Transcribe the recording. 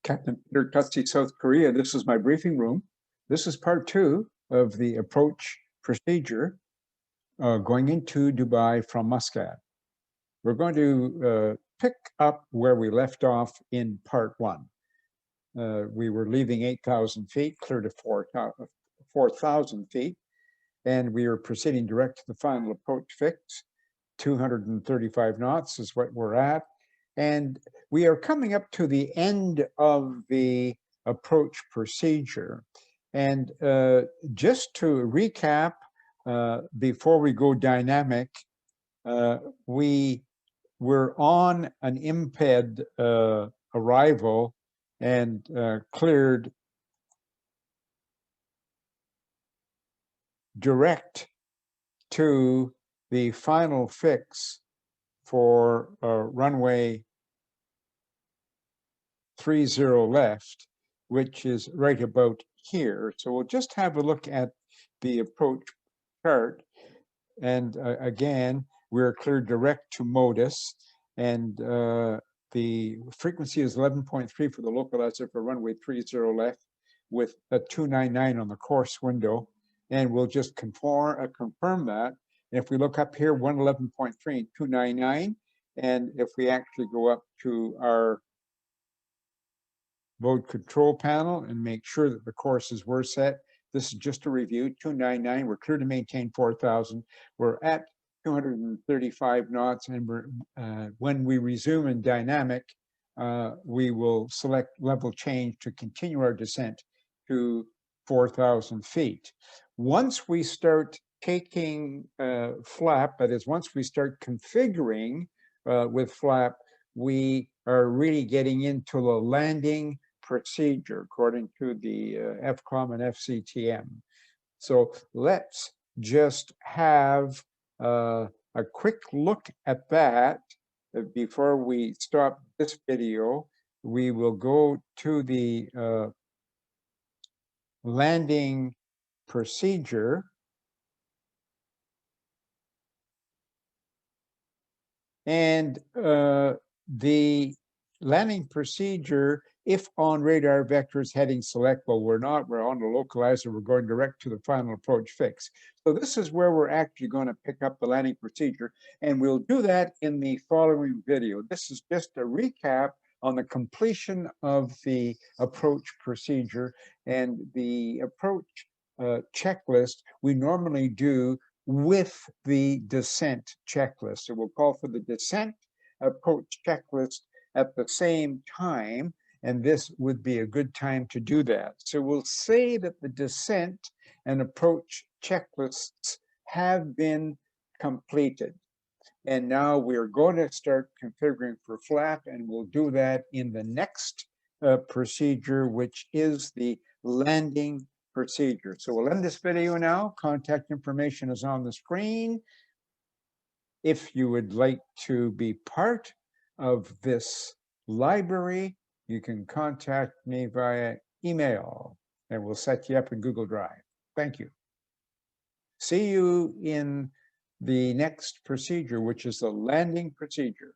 Captain Peter Tutsi, South Korea. This is my briefing room. This is part 2 of the approach procedure going into Dubai from Muscat. We're going to pick up where we left off in part 1. We were leaving 8,000 feet, clear to 4,000 feet, and we are proceeding direct to the final approach fix. 235 knots is what we're at. And we are coming up to the end of the approach procedure. And just to recap, before we go dynamic, we were on an IMPED arrival and cleared direct to the final fix for runway 30 left, which is right about here. So we'll just have a look at the approach chart. And again, we're cleared direct to Modus, and the frequency is 11.3 for the localizer for runway 30 left with a 299 on the course window. And we'll just confirm that. And if we look up here, 111.3 and 299, and if we actually go up to our mode control panel and make sure that the courses were set, this is just a review, 299, we're clear to maintain 4,000. We're at 235 knots, and we're, when we resume in dynamic, we will select level change to continue our descent to 4,000 feet. Once we start taking flap, that is, once we start configuring with flap, we are really getting into the landing procedure according to the FCOM and FCTM. So let's just have a quick look at that before we stop this video. We will go to the landing procedure. And the landing procedure, if on radar vectors heading select, well, we're not, we're on the localizer, we're going direct to the final approach fix. So this is where we're actually going to pick up the landing procedure, and we'll do that in the following video. This is just a recap on the completion of the approach procedure, and the approach checklist we normally do with the descent checklist. So we'll call for the descent approach checklist at the same time, and this would be a good time to do that. So we'll say that the descent and approach checklists have been completed. And now we're going to start configuring for flap, and we'll do that in the next procedure, which is the landing procedure. So we'll end this video now. Contact information is on the screen. If you would like to be part of this library, you can contact me via email, and we'll set you up in Google Drive. Thank you. See you in the next procedure, which is the landing procedure.